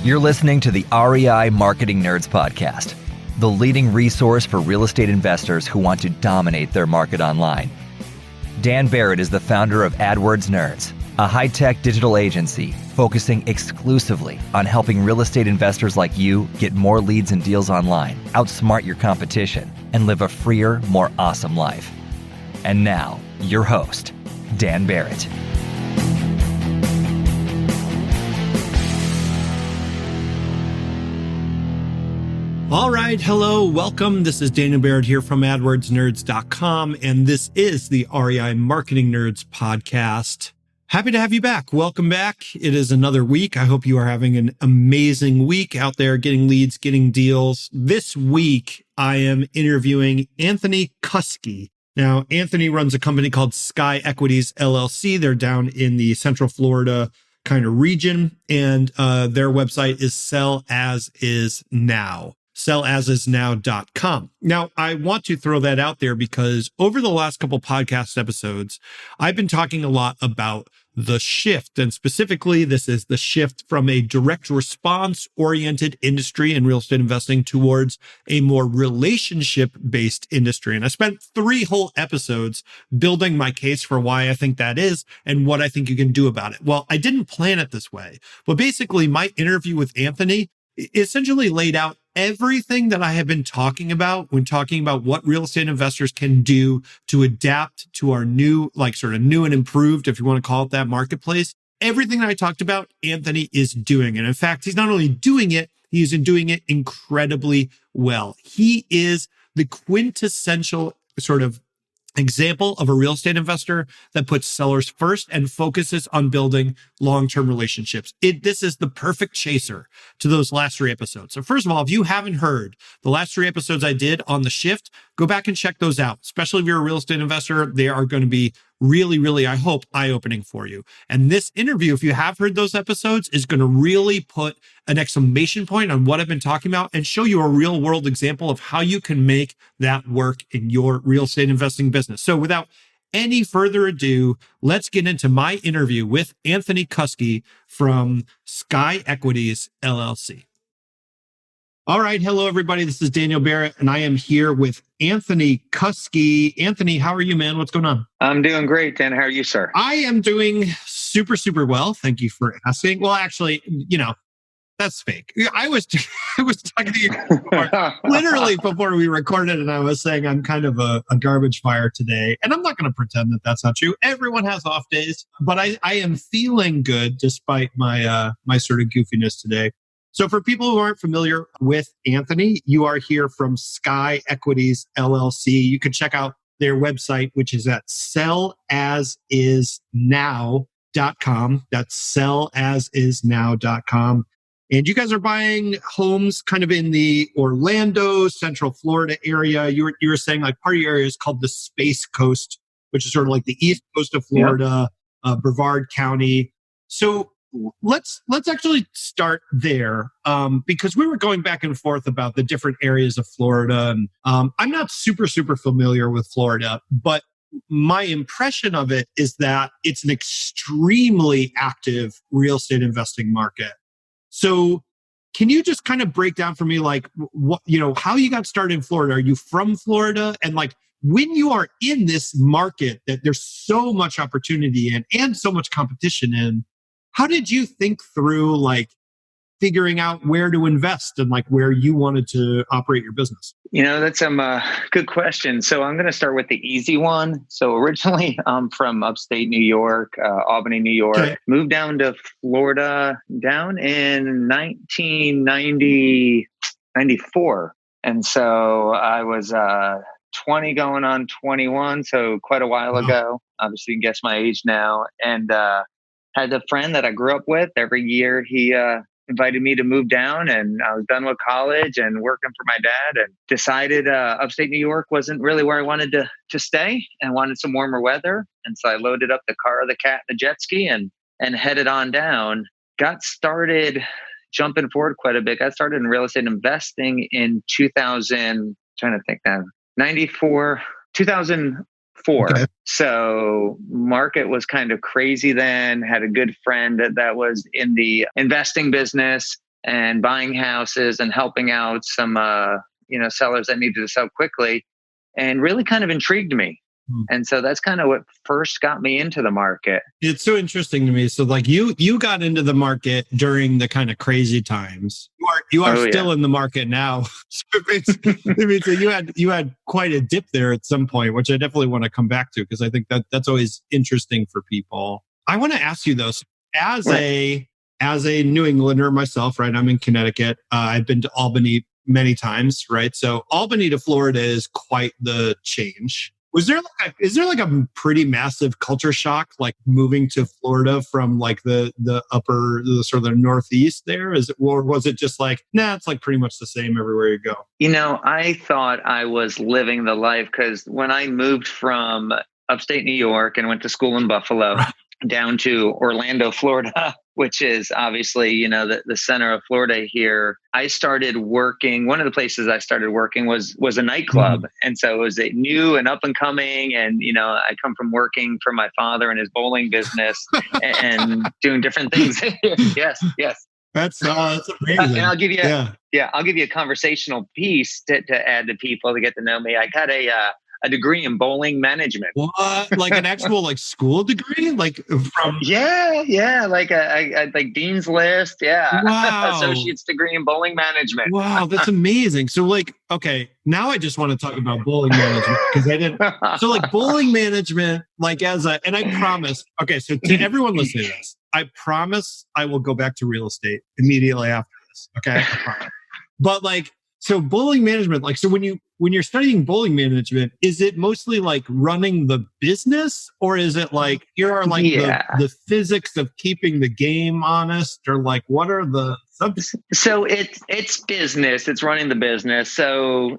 You're listening to the REI Marketing Nerds Podcast, the leading resource for real estate investors who want to dominate their market online. Dan Barrett is the founder of AdWords Nerds, a high-tech digital agency focusing exclusively on helping real estate investors like you get more leads and deals online, outsmart your competition, and live a freer, more awesome life. And now, your host, Dan Barrett. All right. Hello. Welcome. This is Daniel Barrett here from AdwordsNerds.com, and this is the REI Marketing Nerds Podcast. Happy to have you back. Welcome back. It is another week. I hope you are having an amazing week out there getting leads, getting deals. This week, I am interviewing Anthony Kusky. Now, Anthony runs a company called Sky Equities, LLC. They're down in the Central Florida kind of region, and their website is sellasisnow.com. Now, I want to throw that out there because over the last couple podcast episodes, I've been talking a lot about the shift. And specifically, this is the shift from a direct response oriented industry in real estate investing towards a more relationship based industry. And I spent 3 whole episodes building my case for why I think that is and what I think you can do about it. Well, I didn't plan it this way, but basically my interview with Anthony essentially laid out everything that I have been talking about when talking about what real estate investors can do to adapt to our new, sort of new and improved, if you want to call it that, marketplace. Everything that I talked about, Anthony is doing. And in fact, he's not only doing it, he's doing it incredibly well. He is the quintessential sort of example of a real estate investor that puts sellers first and focuses on building long-term relationships. This is the perfect chaser to those last 3 episodes. So first of all, if you haven't heard the last 3 episodes I did on the shift, go back and check those out. Especially if you're a real estate investor, they are going to be really, really, I hope, eye-opening for you. And this interview, if you have heard those episodes, is going to really put an exclamation point on what I've been talking about and show you a real-world example of how you can make that work in your real estate investing business. So without any further ado, let's get into my interview with Anthony Kusky from Sky Equities, LLC. All right. Hello, everybody. This is Daniel Barrett, and I am here with Anthony Kusky. Anthony, how are you, man? What's going on? I'm doing great, Dan. How are you, sir? I am doing super, super well. Thank you for asking. Well, actually, that's fake. I was talking to you literally before we recorded, and I was saying I'm kind of a garbage fire today. And I'm not going to pretend that that's not true. Everyone has off days, but I am feeling good despite my my sort of goofiness today. So for people who aren't familiar with Anthony, you are here from Sky Equities, LLC. You can check out their website, which is at sellasisnow.com. That's sellasisnow.com. And you guys are buying homes kind of in the Orlando, Central Florida area. You were saying like part of your area is called the Space Coast, which is sort of like the east coast of Florida, Brevard County. So let's actually start there because we were going back and forth about the different areas of Florida. And I'm not super familiar with Florida, but my impression of it is that it's an extremely active real estate investing market. So can you just kind of break down for me, like, what, how you got started in Florida? Are you from Florida? And like, when you are in this market that there's so much opportunity in and so much competition in, how did you think through like figuring out where to invest and like where you wanted to operate your business? That's a good question. So I'm going to start with the easy one. So originally I'm from upstate New York, Albany, New York. Okay. Moved down to Florida down in 1994. And so I was 20 going on 21. So quite a while ago. Obviously, you can guess my age now. And had a friend that I grew up with. Every year he invited me to move down, and I was done with college and working for my dad, and decided upstate New York wasn't really where I wanted to stay and wanted some warmer weather. And so I loaded up the car, the cat, the jet ski and headed on down. Got started jumping forward quite a bit. Got started in real estate investing in 2000, trying to think now, 2004. Okay. So market was kind of crazy then. Had a good friend that was in the investing business. and buying houses and helping out some, sellers that needed to sell quickly, and really kind of intrigued me. And so that's kind of what first got me into the market. It's so interesting to me. So like you got into the market during the kind of crazy times. You are still in the market now. So it means that you had quite a dip there at some point, which I definitely want to come back to, because I think that's always interesting for people. I want to ask you though, so as a New Englander myself, right? I'm in Connecticut. I've been to Albany many times, right? So Albany to Florida is quite the change. Is there like a pretty massive culture shock, like moving to Florida from like the sort of the Northeast there? Or was it just like, nah, it's like pretty much the same everywhere you go? I thought I was living the life, because when I moved from upstate New York and went to school in Buffalo down to Orlando, Florida, which is obviously, the center of Florida here, I started working. One of the places I started working was a nightclub. And so it was a new and up and coming. And, I come from working for my father and his bowling business and doing different things. Yes. That's amazing. And I'll give you, I'll give you a conversational piece to add to people to get to know me. I got a degree in bowling management. What? Like an actual like school degree? Like from like a like Dean's List. Yeah. Wow. Associate's degree in bowling management. Wow, that's amazing. So like, okay, now I just want to talk about bowling management, because I didn't. So like bowling management, like and I promise, okay, so to everyone listening to this, I promise I will go back to real estate immediately after this. Okay. But like, so bowling management, like, so when you're studying bowling management, is it mostly like running the business, or is it like here are like the physics of keeping the game honest, or like what are the subjects? So it's business. It's running the business. So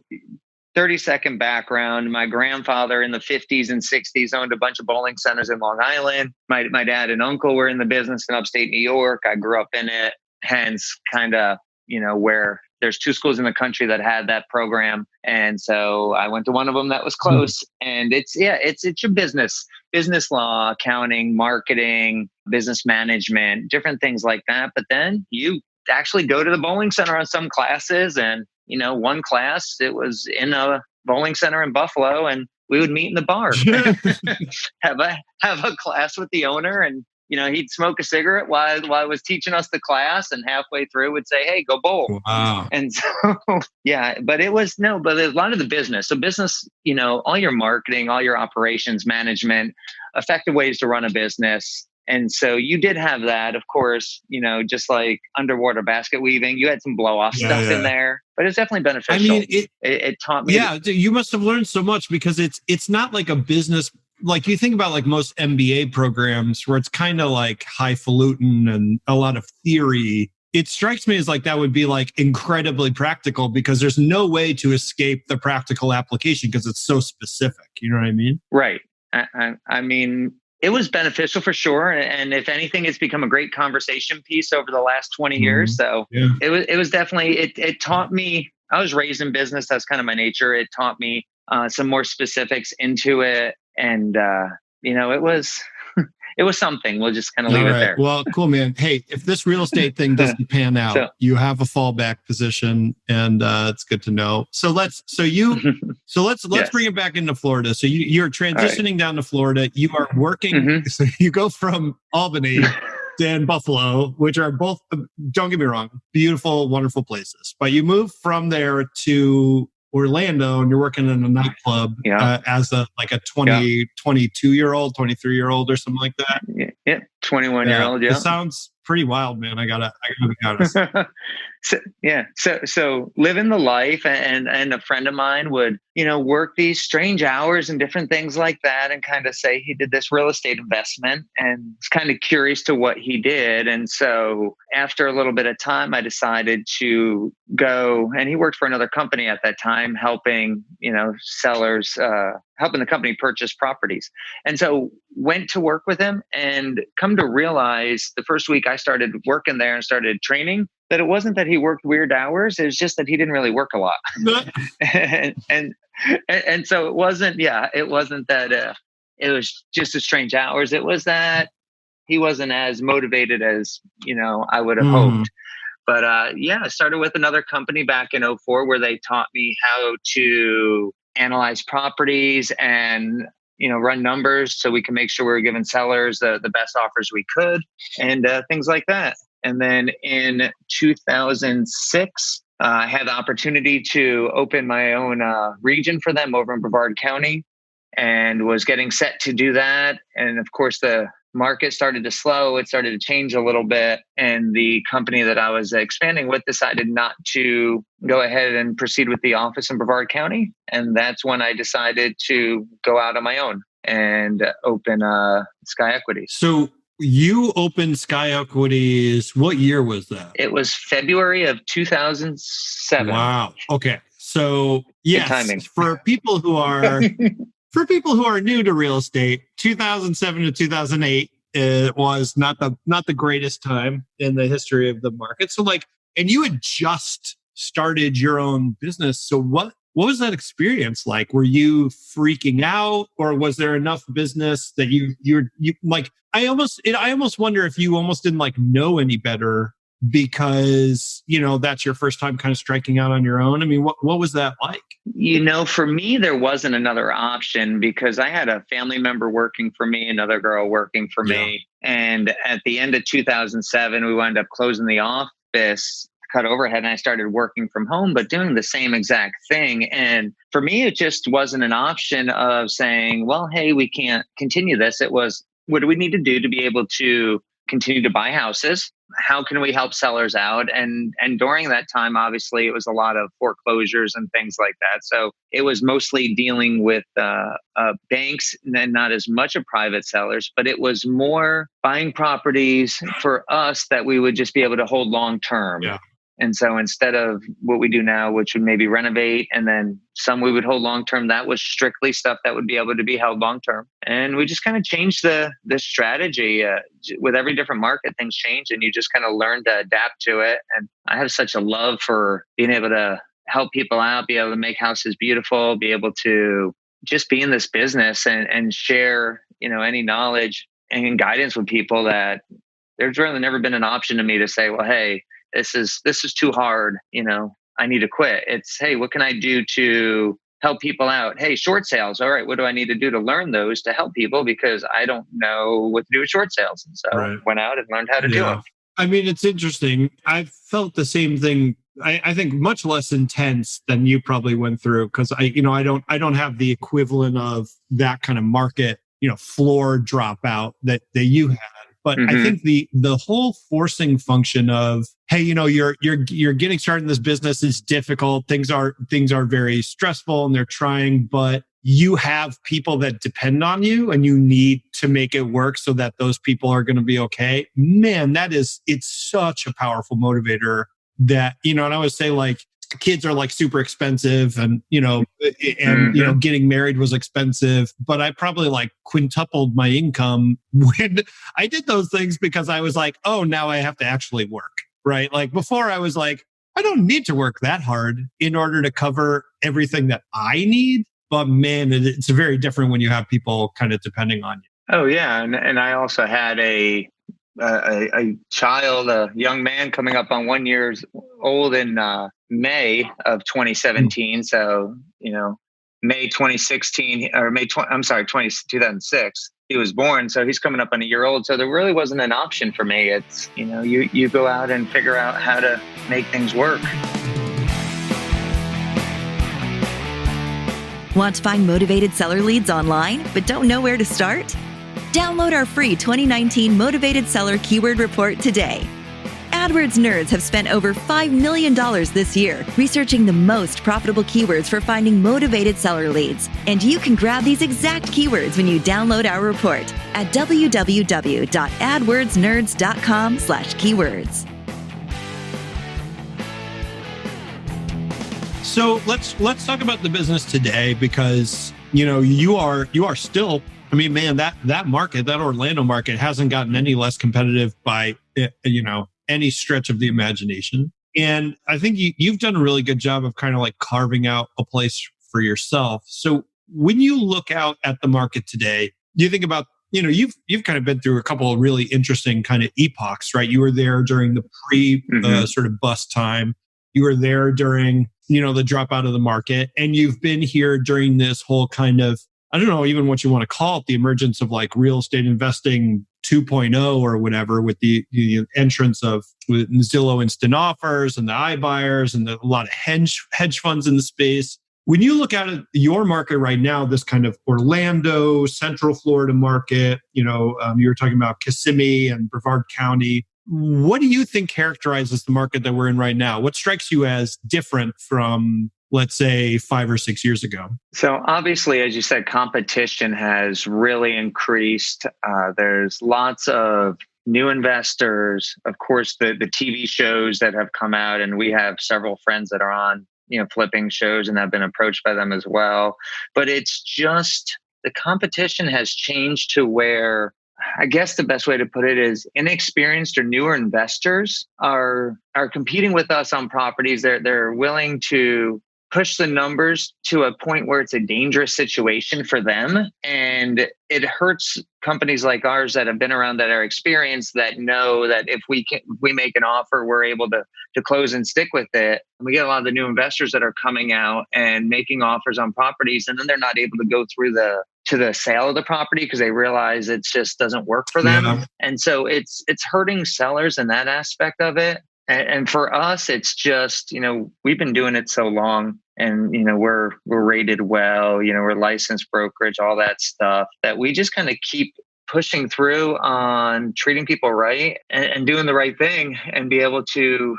30-second background. My grandfather in the 50s and 60s owned a bunch of bowling centers in Long Island. My dad and uncle were in the business in upstate New York. I grew up in it, hence kind of, where there's 2 schools in the country that had that program. And so I went to one of them that was close. And it's your business law, accounting, marketing, business management, different things like that. But then you actually go to the bowling center on some classes. And, one class, it was in a bowling center in Buffalo, and we would meet in the bar, have a class with the owner, and he'd smoke a cigarette while I was teaching us the class, and halfway through would say, "Hey, go bowl." Wow. And so, but there's a lot of the business. So business, all your marketing, all your operations management, effective ways to run a business. And so you did have that, of course, just like underwater basket weaving, you had some blow off stuff in there, but it's definitely beneficial. I mean, it taught me. Yeah. You must have learned so much, because it's not like a business. Like you think about like most MBA programs where it's kind of like highfalutin and a lot of theory. It strikes me as like that would be like incredibly practical, because there's no way to escape the practical application because it's so specific. You know what I mean? Right. I mean, it was beneficial for sure. And if anything, it's become a great conversation piece over the last 20 years. So it was definitely, it taught me, I was raised in business. That's kind of my nature. It taught me some more specifics into it. And, it was something. We'll just kind of leave it there. Well, cool, man. Hey, if this real estate thing doesn't pan out, you have a fallback position, and it's good to know. So let's bring it back into Florida. So you're transitioning down to Florida. You are working. So you go from Albany and Buffalo, which are both, don't get me wrong, beautiful, wonderful places. But you move from there to Orlando, and you're working in a nightclub as a 22-year-old, 23-year-old or something like that. Yeah, 21-year-old. Yeah, it sounds pretty wild, man. I gotta be honest. So living the life, and a friend of mine would, work these strange hours and different things like that, and kind of say he did this real estate investment, and was kind of curious to what he did. And so after a little bit of time, I decided to go, and he worked for another company at that time, helping, sellers, helping the company purchase properties. And so went to work with him, and come to realize the first week I started working there and started training, that it wasn't that he worked weird hours. It was just that he didn't really work a lot. and so it wasn't that it was just as strange hours. It was that he wasn't as motivated as, I would have hoped. But I started with another company back in '04 where they taught me how to analyze properties and run numbers so we can make sure we were giving sellers the best offers we could and things like that. And then in 2006, I had the opportunity to open my own region for them over in Brevard County and was getting set to do that. And of course, the market started to slow. It started to change a little bit. And the company that I was expanding with decided not to go ahead and proceed with the office in Brevard County. And that's when I decided to go out on my own and open Sky Equities. So you opened Sky Equities. What year was that? It was February of 2007. Wow. Okay. So yes, timing. For people who are new to real estate, 2007 to 2008 was not the greatest time in the history of the market. So and you had just started your own business. So what was that experience like? Were you freaking out, or was there enough business that you I almost wonder if you almost didn't know any better because, that's your first time kind of striking out on your own. I mean, what was that like? For me, there wasn't another option because I had a family member working for me, another girl working for me. And at the end of 2007, we wound up closing the office, cut overhead, and I started working from home, but doing the same exact thing. And for me, it just wasn't an option of saying, well, hey, we can't continue this. It was, what do we need to do to be able to continue to buy houses? How can we help sellers out? And during that time, obviously, it was a lot of foreclosures and things like that. So it was mostly dealing with banks and not as much of private sellers, but it was more buying properties for us that we would just be able to hold long term. Yeah. And so instead of what we do now, which would maybe renovate and then some we would hold long term, that was strictly stuff that would be able to be held long term. And we just kind of changed the strategy. With every different market, things change and you just kind of learn to adapt to it. And I have such a love for being able to help people out, be able to make houses beautiful, be able to just be in this business and share, any knowledge and guidance with people that there's really never been an option to me to say, well, hey, this is too hard. I need to quit. It's, hey, what can I do to help people out? Hey, short sales. All right. What do I need to do to learn those to help people? Because I don't know what to do with short sales. And so went out and learned how to do them. I mean, it's interesting. I've felt the same thing. I think much less intense than you probably went through because I don't have the equivalent of that kind of market, floor dropout that you had. But I think the whole forcing function of, hey, you're getting started in this business is difficult. Things are very stressful and they're trying, but you have people that depend on you and you need to make it work so that those people are going to be okay. Man, it's such a powerful motivator that, and I would say kids are super expensive and, getting married was expensive, but I probably quintupled my income when I did those things because I was like, oh, now I have to actually work, right? Before I was like, I don't need to work that hard in order to cover everything that I need. But man, it's very different when you have people kind of depending on you. Oh yeah. And I also had a child, a young man coming up on 1 year old in May of 2017. So, May 2016 or 2006, he was born. So he's coming up on a year old. So there really wasn't an option for me. It's, you go out and figure out how to make things work. Want to find motivated seller leads online, but don't know where to start? Download our free 2019 Motivated Seller Keyword Report today. AdWords nerds have spent over $5 million this year researching the most profitable keywords for finding motivated seller leads. And you can grab these exact keywords when you download our report at www.adwordsnerds.com/keywords. So let's talk about the business today because, you are still, I mean, man, that market, that Orlando market hasn't gotten any less competitive by, any stretch of the imagination. And I think you've done a really good job of kind of carving out a place for yourself. So when you look out at the market today, you think about you've kind of been through a couple of really interesting kind of epochs, right? You were there during the sort of bust time. You were there during, the drop out of the market, and you've been here during this whole kind of, I don't know even what you want to call it, the emergence of like real estate investing 2.0 or whatever, with the entrance of Zillow Instant Offers and the iBuyers and a lot of hedge funds in the space. When you look at your market right now, this kind of Orlando, Central Florida market, you were talking about Kissimmee and Brevard County. What do you think characterizes the market that we're in right now? What strikes you as different from, let's say, 5 or 6 years ago? So obviously, as you said, competition has really increased. There's lots of new investors. Of course, the TV shows that have come out, and we have several friends that are on flipping shows and have been approached by them as well. But it's just the competition has changed to where, I guess the best way to put it is, inexperienced or newer investors are competing with us on properties. They're willing to push the numbers to a point where it's a dangerous situation for them. And it hurts companies like ours that have been around, that are experienced, that know that if we make an offer, we're able to close and stick with it. And we get a lot of the new investors that are coming out and making offers on properties, and then they're not able to go through to the sale of the property because they realize it just doesn't work for them. Yeah. And so it's hurting sellers in that aspect of it. And for us, it's just, we've been doing it so long, and, we're rated well, we're licensed brokerage, all that stuff, that we just kind of keep pushing through on treating people right and doing the right thing, and be able to,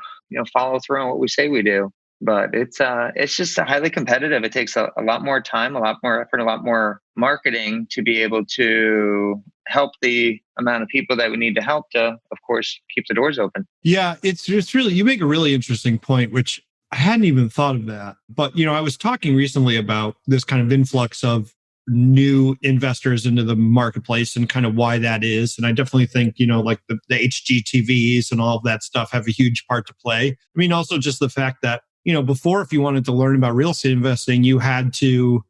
follow through on what we say we do. But it's just highly competitive. It takes a lot more time, a lot more effort, a lot more marketing to be able to help the amount of people that we need to help to, of course, keep the doors open. Yeah, it's really, you make a really interesting point, which I hadn't even thought of that. But, I was talking recently about this kind of influx of new investors into the marketplace and kind of why that is. And I definitely think, like the HGTVs and all of that stuff have a huge part to play. I mean, also just the fact that, before, if you wanted to learn about real estate investing, you had to,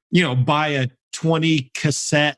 buy a 20 cassette,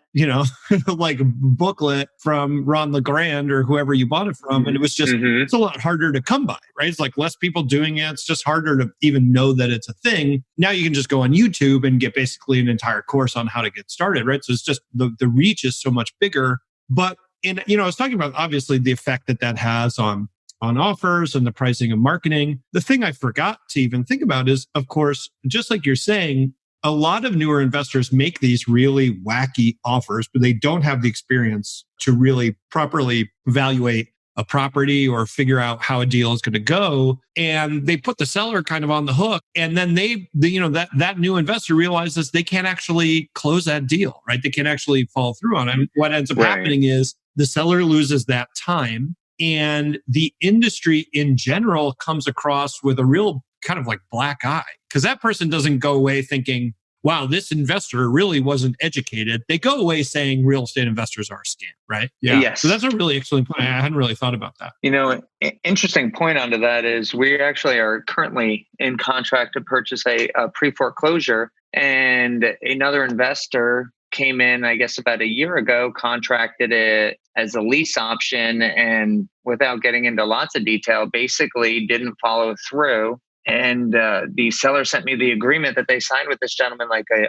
like booklet from Ron LeGrand or whoever you bought it from. And it was just, it's a lot harder to come by, right? It's like less people doing it. It's just harder to even know that it's a thing. Now you can just go on YouTube and get basically an entire course on how to get started, right? So it's just the reach is so much bigger. But I was talking about obviously the effect that has on offers and the pricing and marketing. The thing I forgot to even think about is, of course, just like you're saying, a lot of newer investors make these really wacky offers, but they don't have the experience to really properly evaluate a property or figure out how a deal is going to go. And they put the seller kind of on the hook. And then that new investor realizes they can't actually close that deal, right? They can't actually follow through on it. And what ends up happening is the seller loses that time, and the industry in general comes across with a real kind of like black eye, because that person doesn't go away thinking, wow, this investor really wasn't educated. They go away saying real estate investors are a scam, right? Yeah. Yes. So that's a really excellent point. I hadn't really thought about that. An interesting point onto that is we actually are currently in contract to purchase a pre-foreclosure, and another investor came in, I guess, about a year ago, contracted it as a lease option, and without getting into lots of detail, basically didn't follow through. And the seller sent me the agreement that they signed with this gentleman like a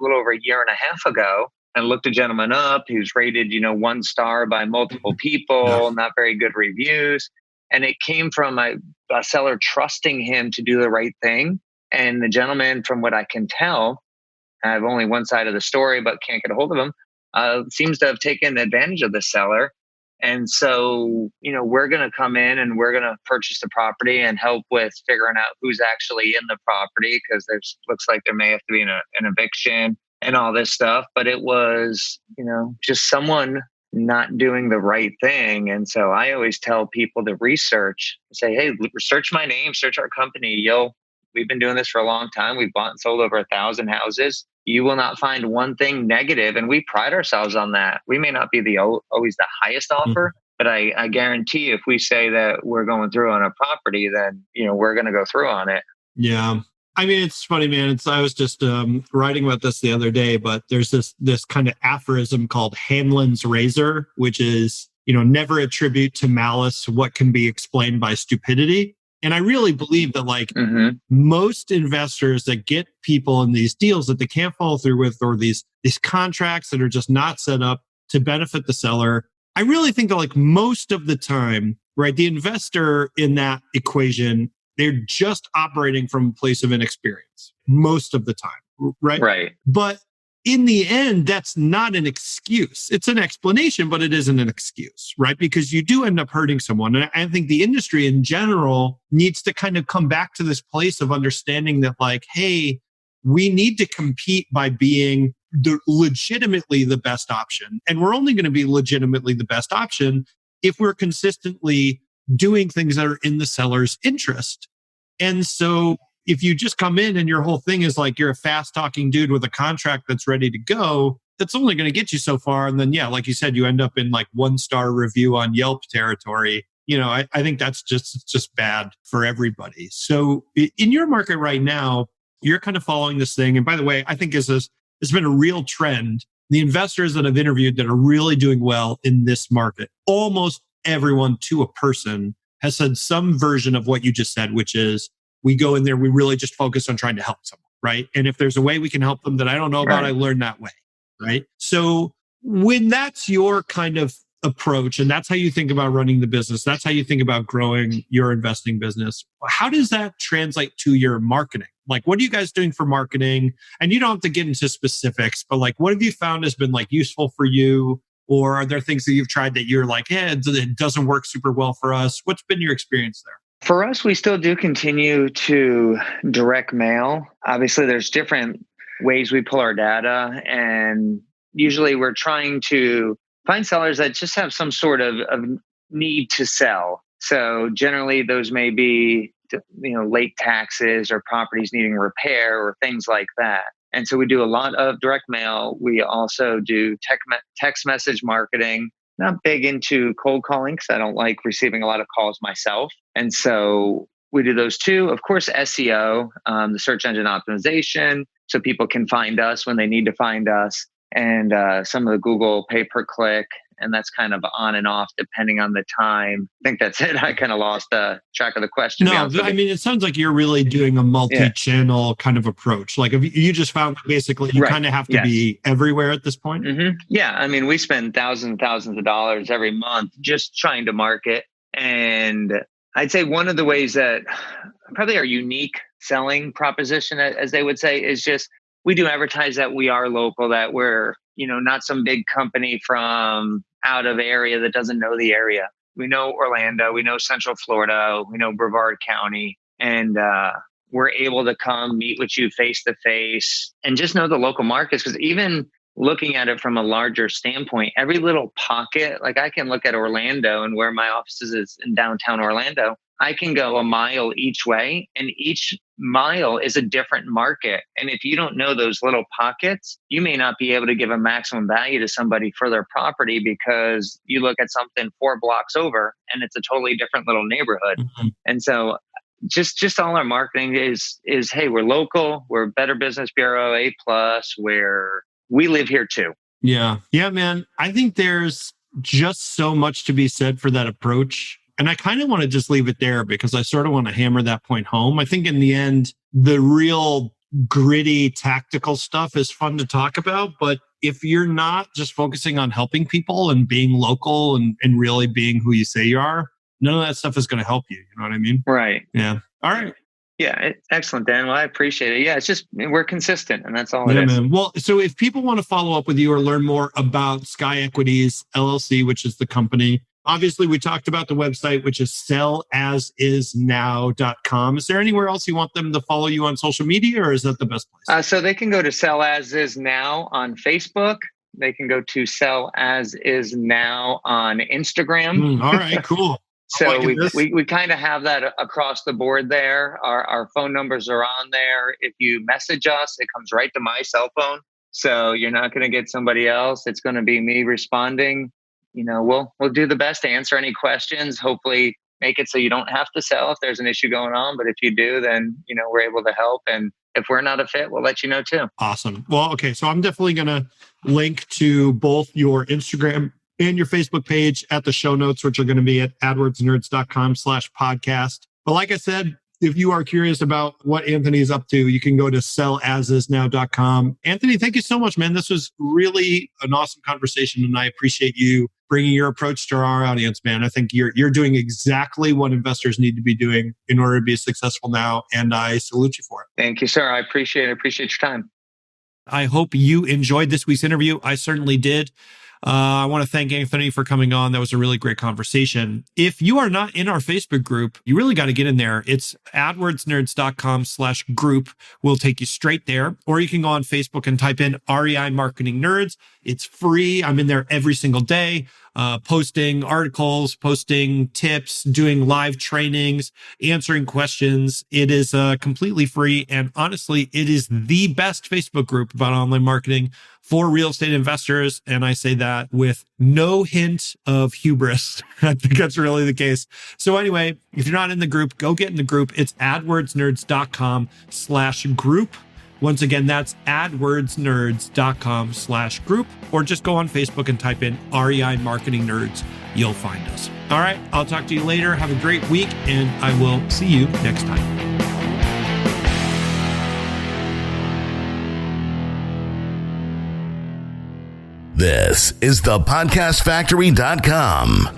little over a year and a half ago. And looked the gentleman up. He was rated, 1 star by multiple people, not very good reviews. And it came from a seller trusting him to do the right thing. And the gentleman, from what I can tell, I have only one side of the story, but can't get a hold of him, seems to have taken advantage of the seller. And so, we're going to come in and we're going to purchase the property and help with figuring out who's actually in the property, because looks like there may have to be an eviction and all this stuff. But it was, just someone not doing the right thing. And so I always tell people to research, say, hey, search my name, search our company. We've been doing this for a long time. We've bought and sold over 1,000 houses. You will not find one thing negative. And we pride ourselves on that. We may not be always the highest offer, but I guarantee if we say that we're going through on a property, then, we're going to go through on it. Yeah. I mean, it's funny, man. I was just writing about this the other day, but there's this kind of aphorism called Hanlon's razor, which is, never attribute to malice what can be explained by stupidity. And I really believe that most investors that get people in these deals that they can't follow through with, or these contracts that are just not set up to benefit the seller, I really think that most of the time, right, the investor in that equation, they're just operating from a place of inexperience most of the time, right? Right. But in the end, that's not an excuse. It's an explanation, but it isn't an excuse, right? Because you do end up hurting someone. And I think the industry in general needs to kind of come back to this place of understanding that hey, we need to compete by being legitimately the best option. And we're only going to be legitimately the best option if we're consistently doing things that are in the seller's interest. And so if you just come in and your whole thing is you're a fast talking dude with a contract that's ready to go, that's only going to get you so far. And then, like you said, you end up in 1-star review on Yelp territory. I think that's just bad for everybody. So in your market right now, you're kind of following this thing. And by the way, I think it's been a real trend. The investors that I've interviewed that are really doing well in this market, almost everyone to a person has said some version of what you just said, which is, we go in there, we really just focus on trying to help someone, right? And if there's a way we can help them that I don't know about, I learn that way, right? So when that's your kind of approach and that's how you think about running the business, that's how you think about growing your investing business, how does that translate to your marketing? What are you guys doing for marketing? And you don't have to get into specifics, but what have you found has been useful for you? Or are there things that you've tried that you're it doesn't work super well for us? What's been your experience there? For us, we still do continue to direct mail. Obviously, there's different ways we pull our data, and usually we're trying to find sellers that just have some sort of need to sell. So generally, those may be late taxes or properties needing repair or things like that. And so we do a lot of direct mail. We also do text message marketing. Not big into cold calling because I don't like receiving a lot of calls myself. And so we do those too. Of course, SEO, the search engine optimization, so people can find us when they need to find us, and some of the Google pay-per-click. And that's kind of on and off depending on the time. I think that's it. I kind of lost track of the question. No, I mean, it sounds like you're really doing a multi-channel kind of approach. If you just found basically you kind of have to be everywhere at this point. Mm-hmm. Yeah. I mean, we spend thousands and thousands of dollars every month just trying to market. And I'd say one of the ways that probably our unique selling proposition, as they would say, is just we do advertise that we are local, that we're, not some big company from out of area that doesn't know the area. We know Orlando, we know Central Florida, we know Brevard County, and we're able to come meet with you face to face and just know the local markets. Because even looking at it from a larger standpoint, every little pocket, I can look at Orlando and where my office is in downtown Orlando. I can go a mile each way, and each mile is a different market. And if you don't know those little pockets, you may not be able to give a maximum value to somebody for their property because you look at something 4 blocks over and it's a totally different little neighborhood. Mm-hmm. And so just all our marketing is, hey, we're local, we're Better Business Bureau, A+, where we live here too. Yeah. Yeah, man. I think there's just so much to be said for that approach. And I kind of want to just leave it there because I sort of want to hammer that point home. I think in the end, the real gritty tactical stuff is fun to talk about. But if you're not just focusing on helping people and being local and really being who you say you are, none of that stuff is going to help you. You know what I mean? Right. Yeah. All right. Yeah. Excellent, Dan. Well, I appreciate it. Yeah. It's just, we're consistent and that's all it is. Man. Well, so if people want to follow up with you or learn more about Sky Equities LLC, which is the company, obviously, we talked about the website, which is sellasisnow.com. Is there anywhere else you want them to follow you on social media, or is that the best place? So they can go to Sell As Is Now on Facebook. They can go to Sell As Is Now on Instagram. All right, cool. So we kind of have that across the board there. Our phone numbers are on there. If you message us, it comes right to my cell phone. So you're not going to get somebody else. It's going to be me responding. We'll do the best to answer any questions. Hopefully make it so you don't have to sell if there's an issue going on. But if you do, then, we're able to help. And if we're not a fit, we'll let you know too. Awesome. Well, okay. So I'm definitely going to link to both your Instagram and your Facebook page at the show notes, which are going to be at adwordsnerds.com/podcast. But like I said, if you are curious about what Anthony is up to, you can go to sellasisnow.com. Anthony, thank you so much, man. This was really an awesome conversation, and I appreciate you bringing your approach to our audience, man. I think you're doing exactly what investors need to be doing in order to be successful now, and I salute you for it. Thank you, sir. I appreciate your time. I hope you enjoyed this week's interview. I certainly did. I want to thank Anthony for coming on. That was a really great conversation. If you are not in our Facebook group, you really got to get in there. It's adwordsnerds.com/group. We'll take you straight there. Or you can go on Facebook and type in REI Marketing Nerds. It's free. I'm in there every single day, posting articles, posting tips, doing live trainings, answering questions. It is completely free. And honestly, it is the best Facebook group about online marketing for real estate investors. And I say that with no hint of hubris. I think that's really the case. So anyway, if you're not in the group, go get in the group. It's adwordsnerds.com/group. Once again, that's adwordsnerds.com/group, or just go on Facebook and type in REI Marketing Nerds. You'll find us. All right. I'll talk to you later. Have a great week, and I will see you next time. This is thepodcastfactory.com.